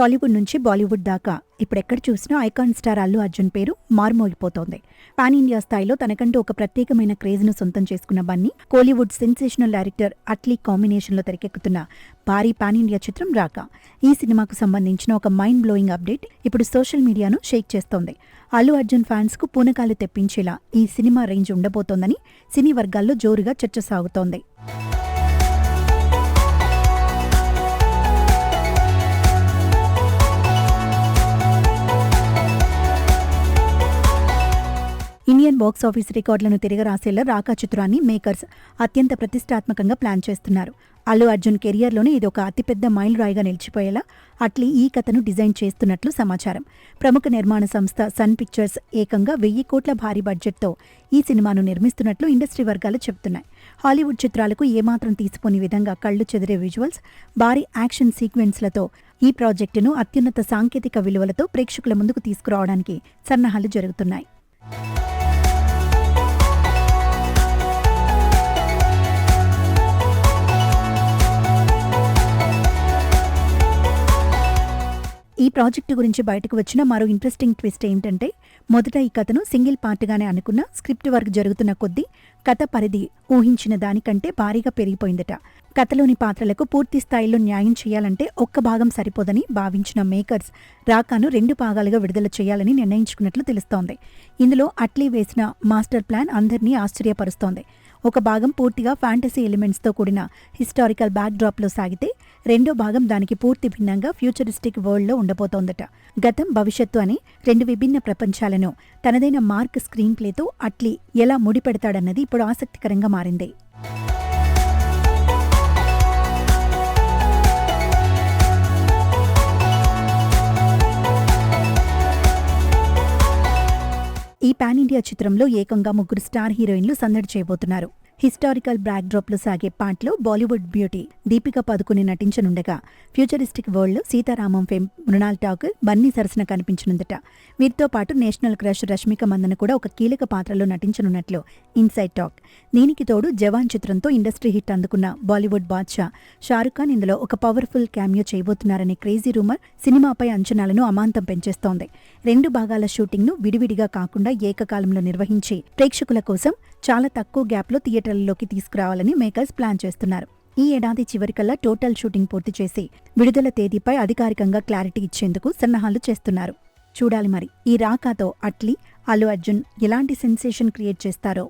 టాలీవుడ్ నుంచి బాలీవుడ్ దాకా ఇప్పుడెక్కడ చూసినా ఐకాన్ స్టార్ అల్లు అర్జున్ పేరు మారుమోగిపోతోంది. పాన్ ఇండియా స్థాయిలో తనకంటూ ఒక ప్రత్యేకమైన క్రేజ్ను సొంతం చేసుకున్న బన్నీ కోలీవుడ్ సెన్సేషనల్ డైరెక్టర్ అట్లీ కాంబినేషన్లో తెరకెక్కుతున్న భారీ పాన్ ఇండియా చిత్రం రాకా. ఈ సినిమాకు సంబంధించిన ఒక మైండ్ బ్లోయింగ్ అప్డేట్ ఇప్పుడు సోషల్ మీడియాను షేక్ చేస్తోంది. అల్లు అర్జున్ ఫ్యాన్స్ కు పూనకాలు తెప్పించేలా ఈ సినిమా రేంజ్ ఉండబోతోందని సినీ వర్గాల్లో జోరుగా చర్చ సాగుతోంది. ఇండియన్ బాక్స్ ఆఫీస్ రికార్డులను తిరగరాసేలా రాకా చిత్రాన్ని మేకర్స్ అత్యంత ప్రతిష్టాత్మకంగా ప్లాన్ చేస్తున్నారు. అల్లు అర్జున్ కెరియర్లోనే ఇది ఒక అతిపెద్ద మైల్ రాయిగా నిలిచిపోయేలా అట్లీ ఈ కథను డిజైన్ చేస్తున్నట్లు సమాచారం. ప్రముఖ నిర్మాణ సంస్థ సన్ పిక్చర్స్ ఏకంగా 1000 కోట్ల భారీ బడ్జెట్తో ఈ సినిమాను నిర్మిస్తున్నట్లు ఇండస్ట్రీ వర్గాలు చెబుతున్నాయి. హాలీవుడ్ చిత్రాలకు ఏమాత్రం తీసిపోని విధంగా కళ్లు చెదిరే విజువల్స్, భారీ యాక్షన్ సీక్వెన్స్లతో ఈ ప్రాజెక్టును అత్యున్నత సాంకేతిక విలువలతో ప్రేక్షకుల ముందుకు తీసుకురావడానికి సన్నాహాలు జరుగుతున్నాయి. ఈ ప్రాజెక్టు గురించి బయటకు వచ్చిన మరో ఇంట్రెస్టింగ్ ట్విస్ట్ ఏంటంటే, మొదట ఈ కథను సింగిల్ పార్ట్గానే అనుకున్న స్క్రిప్ట్ వర్క్ జరుగుతున్న కొద్దీ కథ పరిధి ఊహించిన దానికంటే భారీగా పెరిగిపోయిందట. కథలోని పాత్రలకు పూర్తి స్థాయిలో న్యాయం చేయాలంటే ఒక్క భాగం సరిపోదని భావించిన మేకర్స్ రాకాను 2 భాగాలుగా విడుదల చేయాలని నిర్ణయించుకున్నట్లు తెలుస్తోంది. ఇందులో అట్లీ వేసిన మాస్టర్ ప్లాన్ అందరినీ ఆశ్చర్యపరుస్తోంది. ఒక భాగం పూర్తిగా ఫ్యాంటసీ ఎలిమెంట్స్తో కూడిన హిస్టారికల్ బ్యాక్డ్రాప్లో సాగితే, రెండో భాగం దానికి పూర్తి భిన్నంగా ఫ్యూచరిస్టిక్ వరల్డ్లో ఉండబోతోందట. గతం, భవిష్యత్తు అని 2 విభిన్న ప్రపంచాలను తనదైన మార్క్ స్క్రీన్ ప్లేతో అట్లీ ఎలా ముడిపెడతాడన్నది ఇప్పుడు ఆసక్తికరంగా మారింది. ఈ పాన్ ఇండియా చిత్రంలో ఏకంగా 3 స్టార్ హీరోయిన్లు సందడి చేయబోతున్నారు. హిస్టారికల్ బ్యాక్డ్రాప్లో సాగే పార్ట్లో బాలీవుడ్ బ్యూటీ దీపికా పదుకుని నటించనుండగా, ఫ్యూచరిస్టిక్ వరల్డ్లో సీతారామం ఫేమ్ మృణాల్ ఠాకూర్ బన్నీ సరసన కనిపించనుందట. వీరితో పాటు నేషనల్ క్రష్ రష్మిక మందన కూడా ఒక కీలక పాత్రలో నటించనున్నట్లు ఇన్సైడ్ టాక్. దీనికి తోడు జవాన్ చిత్రంతో ఇండస్ట్రీ హిట్ అందుకున్న బాలీవుడ్ బాద్షా షారుఖ్ ఖాన్ ఇందులో ఒక పవర్ఫుల్ క్యామియో చేయబోతున్నారనే క్రేజీ రూమర్ సినిమాపై అంచనాలను అమాంతం పెంచేస్తోంది. 2 భాగాల షూటింగ్ను విడివిడిగా కాకుండా ఏకకాలంలో నిర్వహించి ప్రేక్షకుల కోసం చాలా తక్కువ గ్యాప్లో థియేటర్లలోకి తీసుకురావాలని మేకర్స్ ప్లాన్ చేస్తున్నారు. ఈ ఏడాది చివరికల్లా టోటల్ షూటింగ్ పూర్తి చేసి విడుదల తేదీపై అధికారికంగా క్లారిటీ ఇచ్చేందుకు సన్నాహాలు చేస్తున్నారు. చూడాలి మరి ఈ రాకాతో అట్లీ, అల్లు అర్జున్ ఎలాంటి సెన్సేషన్ క్రియేట్ చేస్తారో.